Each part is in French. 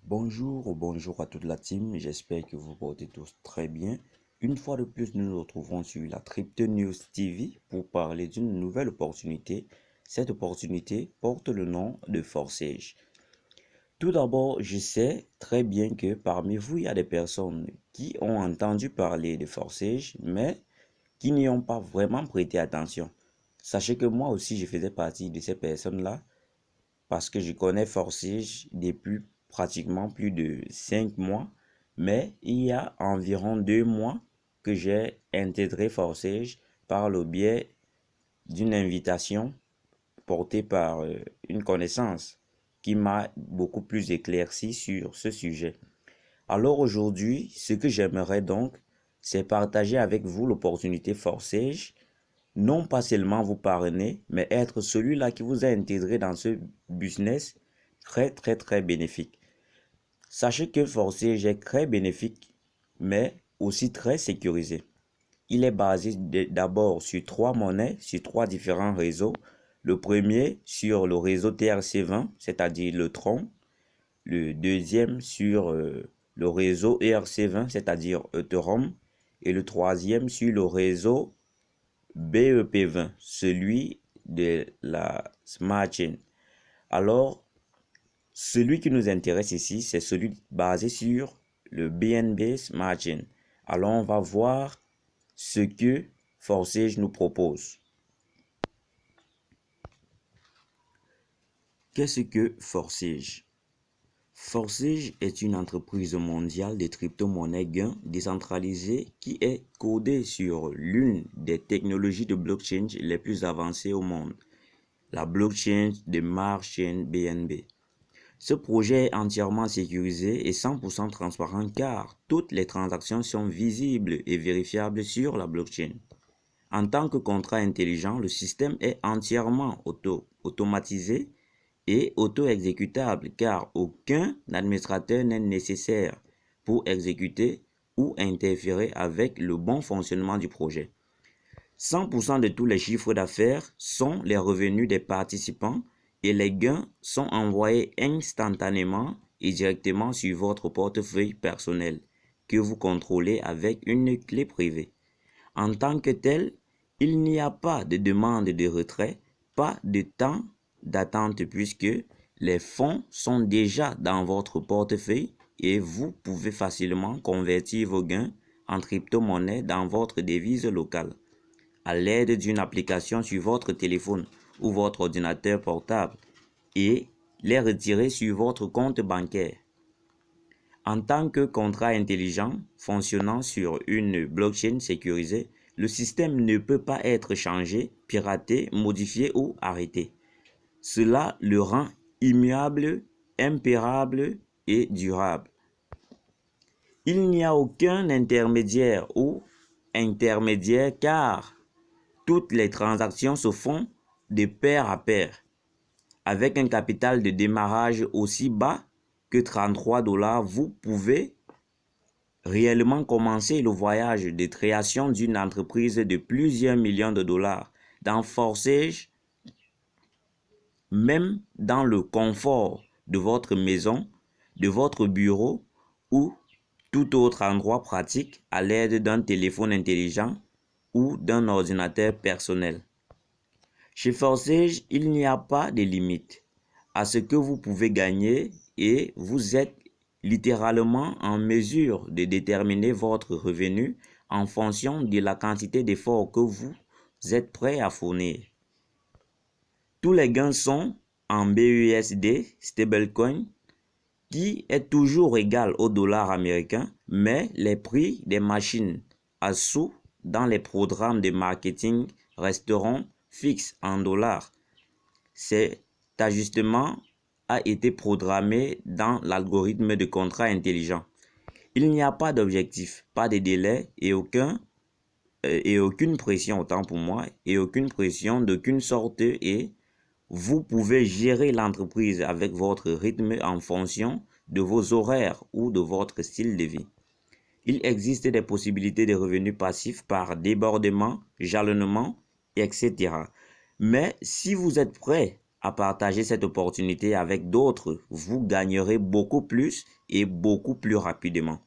Bonjour ou bonjour à toute la team, j'espère que vous portez tous très bien. Une fois de plus, nous nous retrouvons sur la Crypto News TV pour parler d'une nouvelle opportunité. Cette opportunité porte le nom de Forsage. Tout d'abord, je sais très bien que parmi vous, il y a des personnes qui ont entendu parler de Forsage, mais qui n'y ont pas vraiment prêté attention. Sachez que moi aussi, je faisais partie de ces personnes-là parce que je connais Forsage depuis pratiquement plus de 5 mois, mais il y a environ 2 mois que j'ai intégré Forsage par le biais d'une invitation portée par une connaissance qui m'a beaucoup plus éclairci sur ce sujet. Alors aujourd'hui, ce que j'aimerais donc, c'est partager avec vous l'opportunité Forsage, non pas seulement vous parrainer, mais être celui-là qui vous a intégré dans ce business très bénéfique. Sachez que Forsage est très bénéfique, mais aussi très sécurisé. Il est basé d'abord sur 3 monnaies, sur 3 différents réseaux. Le premier sur le réseau TRC20, c'est-à-dire le Tron. Le deuxième sur le réseau ERC20, c'est-à-dire Ethereum. Et le troisième sur le réseau BEP20, celui de la Smart Chain. Alors, celui qui nous intéresse ici, c'est celui basé sur le BNB Smart Chain. Alors, on va voir ce que Forsage nous propose. Qu'est-ce que Forsage? Forsage est une entreprise mondiale de crypto-monnaies gains décentralisée qui est codée sur l'une des technologies de blockchain les plus avancées au monde, la blockchain de Mars Chain BNB. Ce projet est entièrement sécurisé et 100% transparent car toutes les transactions sont visibles et vérifiables sur la blockchain. En tant que contrat intelligent, le système est entièrement automatisé et auto-exécutable car aucun administrateur n'est nécessaire pour exécuter ou interférer avec le bon fonctionnement du projet. 100% de tous les chiffres d'affaires sont les revenus des participants et les gains sont envoyés instantanément et directement sur votre portefeuille personnel que vous contrôlez avec une clé privée. En tant que tel, il n'y a pas de demande de retrait, pas de temps d'attente puisque les fonds sont déjà dans votre portefeuille et vous pouvez facilement convertir vos gains en crypto-monnaie dans votre devise locale à l'aide d'une application sur votre téléphone ou votre ordinateur portable et les retirer sur votre compte bancaire. En tant que contrat intelligent fonctionnant sur une blockchain sécurisée, le système ne peut pas être changé, piraté, modifié ou arrêté. Cela le rend immuable, impérable et durable. Il n'y a aucun intermédiaire ou intermédiaire car toutes les transactions se font de pair à pair. Avec un capital de démarrage aussi bas que 33 $, vous pouvez réellement commencer le voyage de création d'une entreprise de plusieurs millions de dollars dans Forsage, même dans le confort de votre maison, de votre bureau ou tout autre endroit pratique à l'aide d'un téléphone intelligent ou d'un ordinateur personnel. Chez Forsage, il n'y a pas de limite à ce que vous pouvez gagner et vous êtes littéralement en mesure de déterminer votre revenu en fonction de la quantité d'efforts que vous êtes prêt à fournir. Tous les gains sont en BUSD, stablecoin, qui est toujours égal au dollar américain, mais les prix des machines à sous dans les programmes de marketing resteront fixes en dollars. Cet ajustement a été programmé dans l'algorithme de contrat intelligent. Il n'y a pas d'objectif, pas de délai et aucune pression, autant pour moi, et aucune pression d'aucune sorte et vous pouvez gérer l'entreprise avec votre rythme en fonction de vos horaires ou de votre style de vie. Il existe des possibilités de revenus passifs par débordement, jalonnement, etc. Mais si vous êtes prêt à partager cette opportunité avec d'autres. Vous gagnerez beaucoup plus et beaucoup plus rapidement.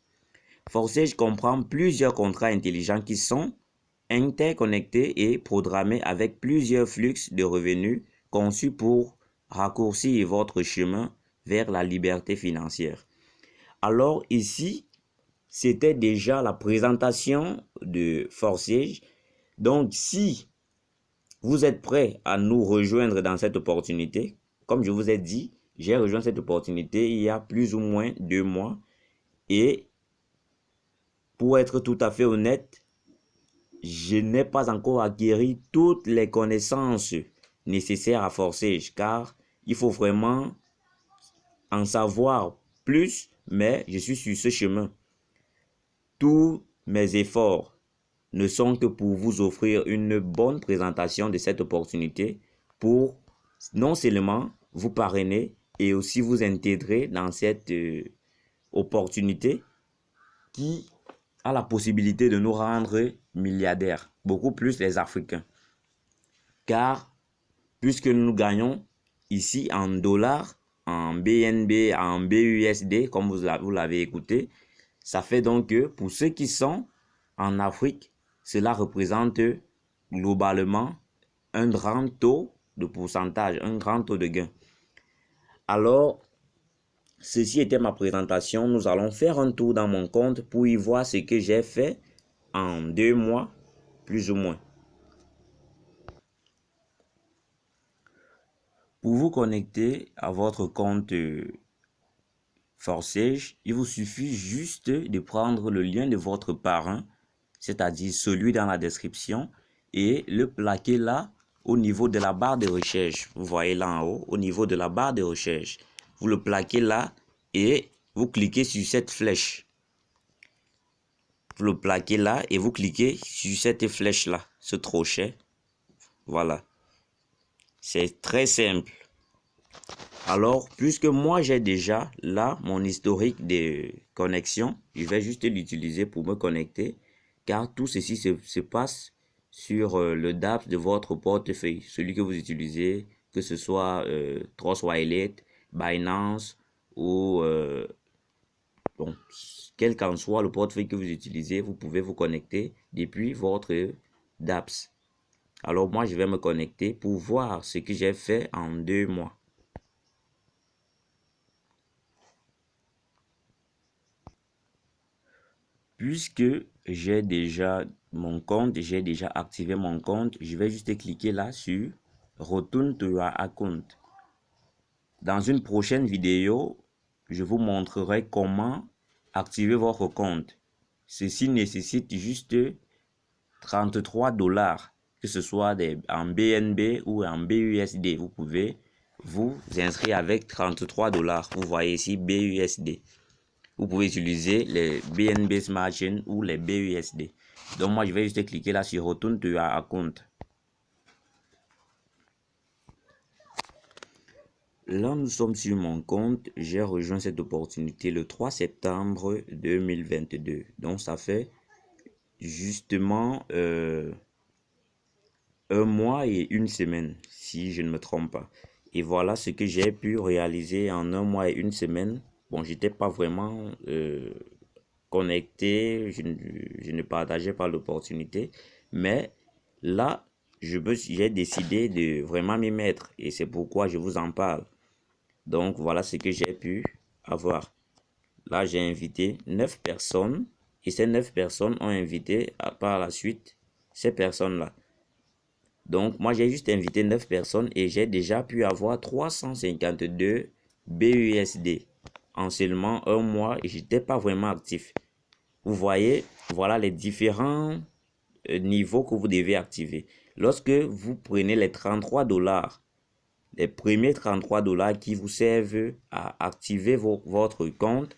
Forsage comprend plusieurs contrats intelligents qui sont interconnectés et programmés avec plusieurs flux de revenus conçus pour raccourcir votre chemin vers la liberté financière. Alors ici, c'était déjà la présentation de Forsage. Donc si vous êtes prêt à nous rejoindre dans cette opportunité, comme je vous ai dit, j'ai rejoint cette opportunité il y a plus ou moins 2 mois et pour être tout à fait honnête, je n'ai pas encore acquis toutes les connaissances nécessaires à Forsage car il faut vraiment en savoir plus, mais je suis sur ce chemin. Tous mes efforts ne sont que pour vous offrir une bonne présentation de cette opportunité pour non seulement vous parrainer et aussi vous intégrer dans cette opportunité qui a la possibilité de nous rendre milliardaires, beaucoup plus les Africains. Car puisque nous gagnons ici en dollars, en BNB, en BUSD, comme vous l'avez écouté, ça fait donc que pour ceux qui sont en Afrique, cela représente globalement un grand taux de pourcentage, un grand taux de gain. Alors, ceci était ma présentation. Nous allons faire un tour dans mon compte pour y voir ce que j'ai fait en 2 mois, plus ou moins. Pour vous connecter à votre compte Forsage, il vous suffit juste de prendre le lien de votre parrain, c'est-à-dire celui dans la description, et le plaquer là au niveau de la barre de recherche. Vous voyez là en haut, au niveau de la barre de recherche. Vous le plaquez là et vous cliquez sur cette flèche. Vous le plaquez là et vous cliquez sur cette flèche là, ce crochet. Voilà. C'est très simple. Alors, puisque moi j'ai déjà là mon historique de connexion, je vais juste l'utiliser pour me connecter, car tout ceci se passe sur le DApps de votre portefeuille, celui que vous utilisez, que ce soit Trust Wallet, Binance ou bon, quel qu'en soit le portefeuille que vous utilisez, vous pouvez vous connecter depuis votre DApps. Alors moi je vais me connecter pour voir ce que j'ai fait en 2 mois. Puisque j'ai déjà mon compte, j'ai déjà activé mon compte, je vais juste cliquer là sur Return to your account. Dans une prochaine vidéo, je vous montrerai comment activer votre compte. Ceci nécessite juste 33 $, que ce soit en BNB ou en BUSD. Vous pouvez vous inscrire avec 33 $. Vous voyez ici BUSD. Vous pouvez utiliser les BNB Smart Chain ou les BUSD. Donc moi je vais juste cliquer là sur Return to your account. Là nous sommes sur mon compte. J'ai rejoint cette opportunité le 3 septembre 2022. Donc ça fait justement 1 mois et 1 semaine si je ne me trompe pas. Et voilà ce que j'ai pu réaliser en 1 mois et 1 semaine. Bon, j'étais pas vraiment connecté, je ne partageais pas l'opportunité, mais là, j'ai décidé de vraiment m'y mettre et c'est pourquoi je vous en parle. Donc, voilà ce que j'ai pu avoir. Là, j'ai invité 9 personnes et ces 9 personnes ont invité par la suite ces personnes-là. Donc, moi, j'ai juste invité 9 personnes et j'ai déjà pu avoir 352 BUSD en seulement 1 mois et j'étais pas vraiment actif. Vous voyez, voilà les différents niveaux que vous devez activer. Lorsque vous prenez les 33 $, les premiers 33 $ qui vous servent à activer votre compte,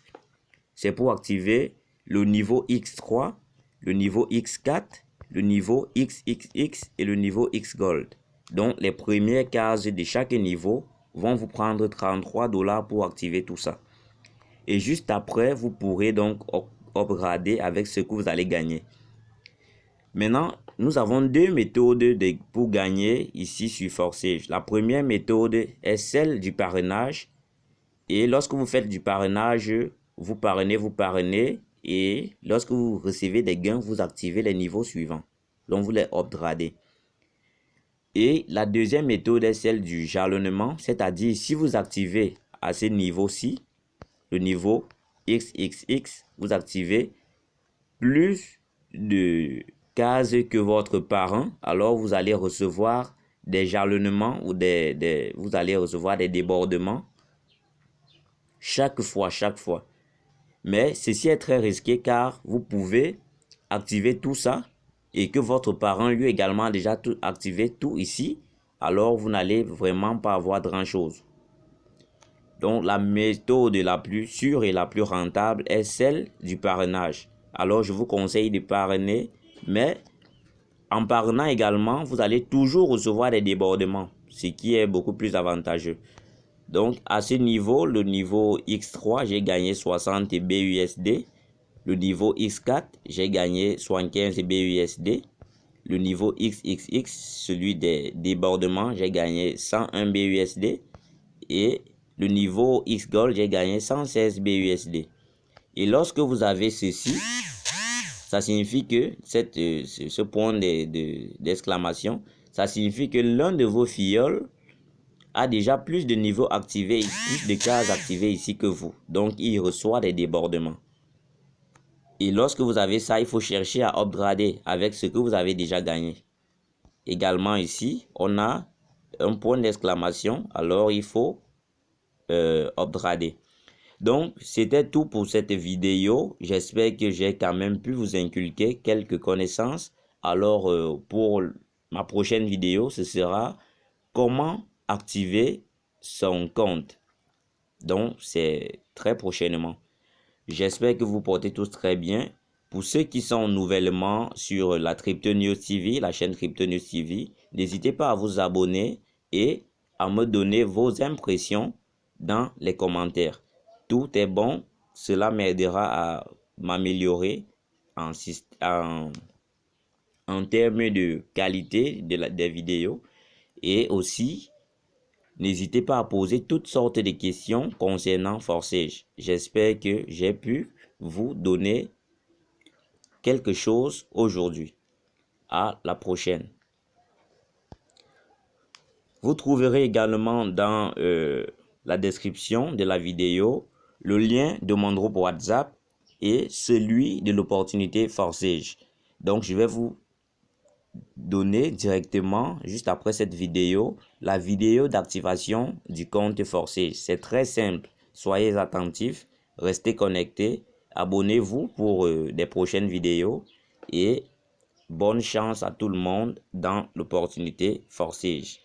c'est pour activer le niveau X3, le niveau X4, le niveau XXX et le niveau X Gold. Donc, les premières cases de chaque niveau vont vous prendre 33 $ pour activer tout ça. Et juste après, vous pourrez donc upgrader avec ce que vous allez gagner. Maintenant, nous avons deux méthodes pour gagner ici sur Forsage. La première méthode est celle du parrainage. Et lorsque vous faites du parrainage, vous parrainez. Et lorsque vous recevez des gains, vous activez les niveaux suivants. Donc, vous les upgradez. Et la deuxième méthode est celle du jalonnement. C'est-à-dire, si vous activez à ce niveau-ci, le niveau XXX, vous activez plus de cases que votre parent, alors vous allez recevoir des jalonnements ou vous allez recevoir des débordements chaque fois. Mais ceci est très risqué car vous pouvez activer tout ça et que votre parent lui également a déjà activé tout ici, alors vous n'allez vraiment pas avoir grand-chose. Donc la méthode la plus sûre et la plus rentable est celle du parrainage. Alors je vous conseille de parrainer, mais en parrainant également, vous allez toujours recevoir des débordements, ce qui est beaucoup plus avantageux. Donc, à ce niveau, le niveau X3, j'ai gagné 60 BUSD. Le niveau X4, j'ai gagné 75 BUSD. Le niveau XXX, celui des débordements, j'ai gagné 101 BUSD. Et le niveau X-Gold, j'ai gagné 116 BUSD. Et lorsque vous avez ceci, ça signifie que ce point d'exclamation, ça signifie que l'un de vos filleuls a déjà plus de niveaux activés, plus de cases activées ici que vous. Donc, il reçoit des débordements. Et lorsque vous avez ça, il faut chercher à upgrader avec ce que vous avez déjà gagné. Également ici, on a un point d'exclamation. Alors, il faut upgrader. Donc, c'était tout pour cette vidéo. J'espère que j'ai quand même pu vous inculquer quelques connaissances. Alors, pour ma prochaine vidéo, ce sera comment activer son compte. Donc, c'est très prochainement. J'espère que vous portez tous très bien. Pour ceux qui sont nouvellement sur la Crypto News TV, la chaîne Crypto News TV, n'hésitez pas à vous abonner et à me donner vos impressions dans les commentaires. Tout est bon, cela m'aidera à m'améliorer en termes de qualité des vidéos. Et aussi, n'hésitez pas à poser toutes sortes de questions concernant Forsage. J'espère que j'ai pu vous donner quelque chose aujourd'hui. À la prochaine. Vous trouverez également dans la description de la vidéo le lien de mon groupe WhatsApp et celui de l'opportunité Forsage. Donc, je vais vous donner directement, juste après cette vidéo, la vidéo d'activation du compte Forsage. C'est très simple. Soyez attentifs, restez connectés, abonnez-vous pour des prochaines vidéos et bonne chance à tout le monde dans l'opportunité Forsage.